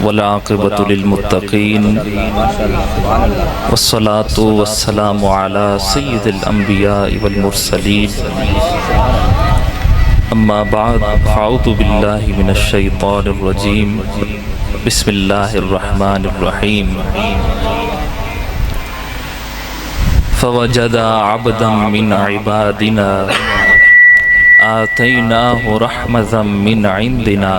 والعاقبۃ للمتقین والصلاة والسلام علی سید الانبیاء والمرسلین اما بعد فاعوذ باللہ من الشیطان الرجیم بسم اللہ الرحمن الرحیم فوجد عبدا من عبادنا آتیناہ رحمتا من عندنا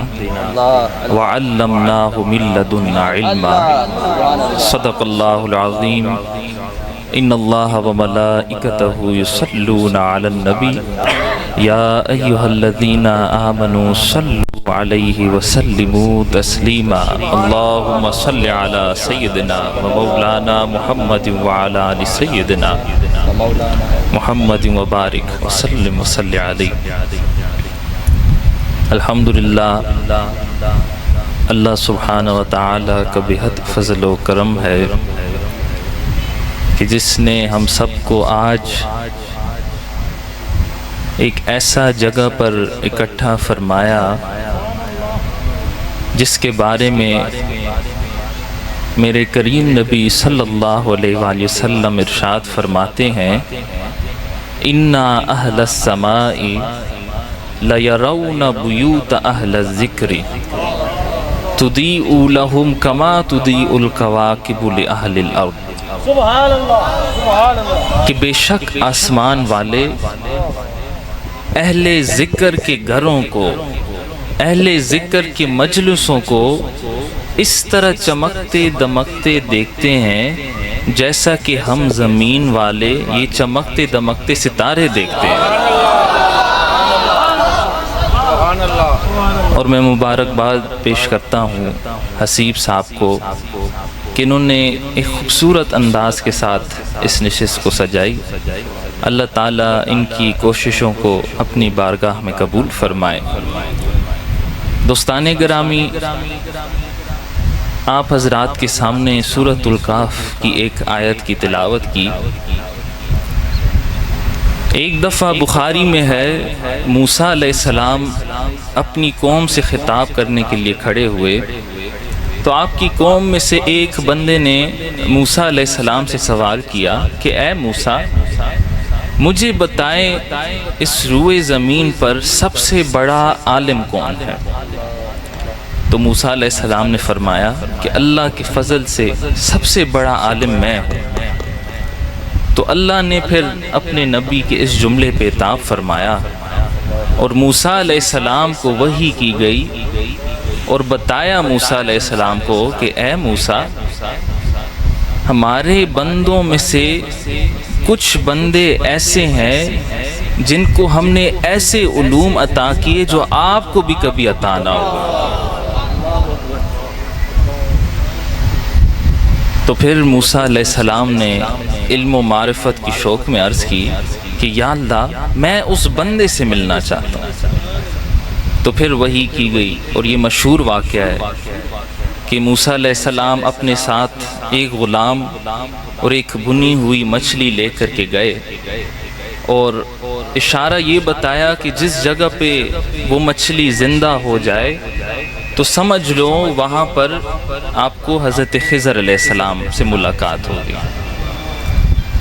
وعلمناہ من لدنا علما صدق اللہ العظیم ان اللہ وملائکتہ یصلون علی النبی یا ایہا الذین آمنوا صلوا علیہ وسلموا تسلیما اللہم صل علی سیدنا ومولانا محمد وعلی آل سیدنا محمد وبارک وسلم وصلی علیہ۔ الحمدللہ، اللہ سبحانہ وتعالی کا بہت فضل و کرم ہے کہ جس نے ہم سب کو آج ایک ایسا جگہ پر اکٹھا فرمایا جس کے بارے میں میرے کریم نبی صلی اللہ علیہ وآلہ وسلم ارشاد فرماتے ہیں اِنَّا أَهْلَ السَّمَاءِ لَيَرَوْنَ بُيُوتَ أَهْلَ الذِّكْرِ تُضِيءُ لَهُمْ كَمَا تُضِيءُ الْكَوَاكِبُ لِأَهْلِ الْأَرْضِ۔ سبحان اللہ کہ بے شک آسمان والے اہل ذکر کے گھروں کو، اہل ذکر کے مجلسوں کو اس طرح چمکتے دمکتے دیکھتے ہیں جیسا کہ ہم زمین والے یہ چمکتے دمکتے ستارے دیکھتے ہیں۔ اور میں مبارکباد پیش کرتا ہوں حسیب صاحب کو کہ انہوں نے ایک خوبصورت انداز کے ساتھ اس نشست کو سجائی۔ اللہ تعالیٰ ان کی کوششوں کو اپنی بارگاہ میں قبول فرمائے۔ دوستان گرامی، آپ حضرات کے سامنے سورۃ الکہف کی ایک آیت کی تلاوت کی۔ ایک دفعہ بخاری میں ہے موسیٰ علیہ السلام اپنی قوم سے خطاب کرنے کے لیے کھڑے ہوئے تو آپ کی قوم میں سے ایک بندے نے موسیٰ علیہ السلام سے سوال کیا کہ اے موسیٰ، مجھے بتائیں اس روئے زمین پر سب سے بڑا عالم کون ہے؟ تو موسیٰ علیہ السلام نے فرمایا کہ اللہ کے فضل سے سب سے بڑا عالم میں ہوں۔ تو اللہ نے پھر اپنے نبی کے اس جملے پہ عتاب فرمایا اور موسیٰ علیہ السلام کو وحی کی گئی اور بتایا موسیٰ علیہ السلام کو کہ اے موسیٰ، ہمارے بندوں میں سے کچھ بندے ایسے ہیں جن کو ہم نے ایسے علوم عطا کیے جو آپ کو بھی کبھی عطا نہ ہو۔ تو پھر موسیٰ علیہ السلام نے علم و معرفت کی شوق میں عرض کی کہ یا اللہ، میں اس بندے سے ملنا چاہتا ہوں۔ تو پھر وحی کی گئی اور یہ مشہور واقعہ ہے کہ موسیٰ علیہ السلام اپنے ساتھ ایک غلام اور ایک بھنی ہوئی مچھلی لے کر کے گئے اور اشارہ یہ بتایا کہ جس جگہ پہ وہ مچھلی زندہ ہو جائے تو سمجھ لو وہاں پر آپ کو حضرت خضر علیہ السلام سے ملاقات ہوگی۔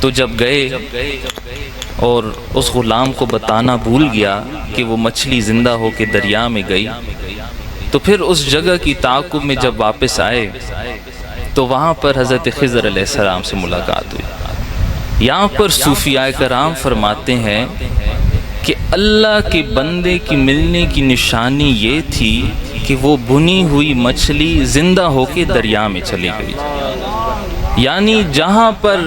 تو جب گئے اور اس غلام کو بتانا بھول گیا کہ وہ مچھلی زندہ ہو کے دریا میں گئی، تو پھر اس جگہ کی تعاقب میں جب واپس آئے تو وہاں پر حضرت خضر علیہ السلام سے ملاقات ہوئی۔ یہاں پر صوفیاء کرام فرماتے ہیں کہ اللہ کے بندے کی ملنے کی نشانی یہ تھی کہ وہ بھنی ہوئی مچھلی زندہ ہو کے دریا میں چلی گئی، یعنی جہاں پر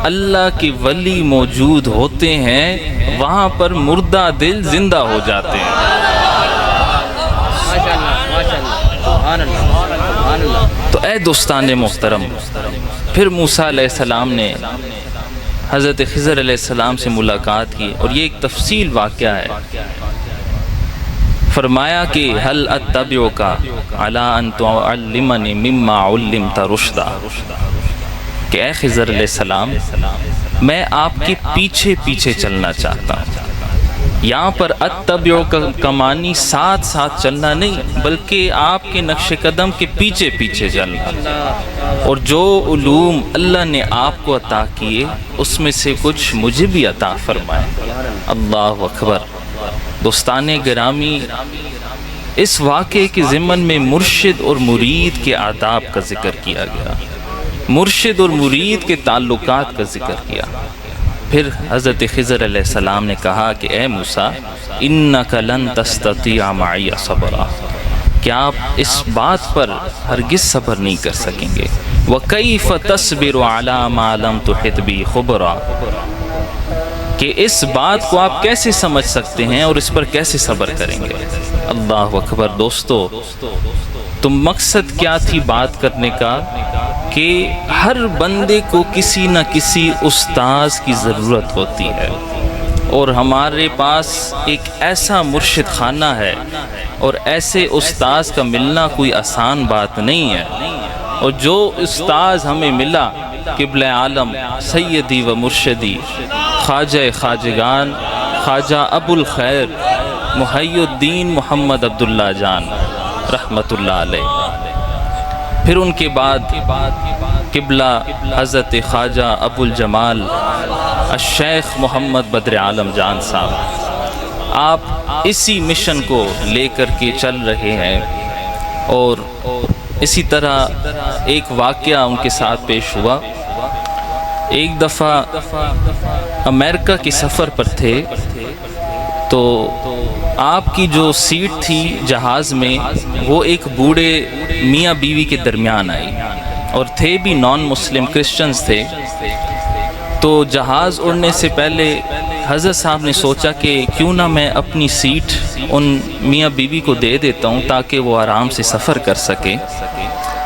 اللہ کے ولی موجود ہوتے ہیں وہاں پر مردہ دل زندہ ہو جاتے ہیں۔ تو اے دوستان محترم، پھر موسیٰ علیہ السلام نے حضرت خضر علیہ السلام سے ملاقات کی اور یہ ایک تفصیل واقعہ ہے۔ فرمایا کہ هل اتبعک علی ان تعلمنی مما علمت رشدا، کہ اے خضر علیہ السلام، میں آپ کے پیچھے پیچھے چلنا چاہتا ہوں یہاں پر اتبعو کا معنی ساتھ ساتھ چلنا نہیں، بلکہ آپ کے نقش قدم کے پیچھے پیچھے چلنا، اور جو علوم اللہ نے آپ کو عطا کیے اس میں سے کچھ مجھے بھی عطا فرمائے۔ اللہ اکبر۔ دوستان گرامی، اس واقعے کے ضمن میں مرشد اور مرید کے آداب کا ذکر کیا گیا، مرشد اور مرید کے تعلقات کا ذکر کیا۔ پھر حضرت خضر علیہ السلام نے کہا کہ اے موسیٰ انک لن تستطیع معی صبرا، کہ آپ اس بات پر ہرگز صبر نہیں کر سکیں گے۔ وَكَيْفَ تَصْبِرُ عَلَى مَا لَمْ تُحِطْ بِهِ خُبْرًا، کہ اس بات کو آپ کیسے سمجھ سکتے ہیں اور اس پر کیسے صبر کریں گے۔ اللہ اکبر۔ دوستو، تو مقصد کیا تھی بات کرنے کا، کہ ہر بندے کو کسی نہ کسی استاذ کی ضرورت ہوتی ہے، اور ہمارے پاس ایک ایسا مرشد خانہ ہے، اور ایسے استاذ کا ملنا کوئی آسان بات نہیں ہے۔ اور جو استاذ ہمیں ملا، قبلہ عالم سیدی و مرشدی خواجہ خواجگان خواجہ ابو الخیر محی الدین محمد عبداللہ جان رحمت اللہ علیہ، پھر ان کے بعد قبلہ حضرت خواجہ ابو الجمال الشیخ محمد بدر عالم جان صاحب، آپ اسی مشن کو لے کر کے چل رہے ہیں۔ اور اسی طرح ایک واقعہ ان کے ساتھ پیش ہوا۔ ایک دفعہ امریکہ کے سفر پر تھے، تو آپ کی جو سیٹ تھی جہاز میں وہ ایک بوڑھے میاں بیوی کے درمیان آئی، اور تھے بھی نان مسلم کرسچنز تھے۔ تو جہاز اڑنے سے پہلے حضرت صاحب نے سوچا کہ کیوں نہ میں اپنی سیٹ ان میاں بیوی کو دے دیتا ہوں تاکہ وہ آرام سے سفر کر سکے۔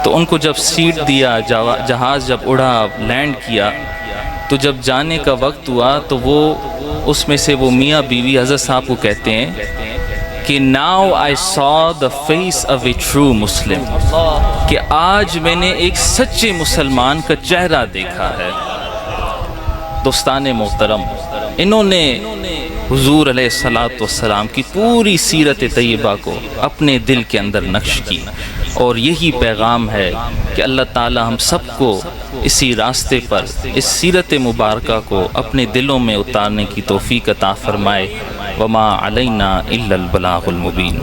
تو ان کو جب سیٹ دیا، جہاز جب اڑا، لینڈ کیا، تو جب جانے کا وقت ہوا تو وہ اس میں سے وہ میاں بیوی حضرت صاحب کو کہتے ہیں کہ now I saw the face of a true Muslim، کہ آج میں نے ایک سچے مسلمان کا چہرہ دیکھا ہے۔ دوستان محترم، انہوں نے حضور علیہ السلام کی پوری سیرت طیبہ کو اپنے دل کے اندر نقش کی، اور یہی پیغام ہے کہ اللہ تعالی ہم سب کو اسی راستے پر اس سیرت مبارکہ کو اپنے دلوں میں اتارنے کی توفیق عطا فرمائے۔ وما علینا الا البلاغ المبین۔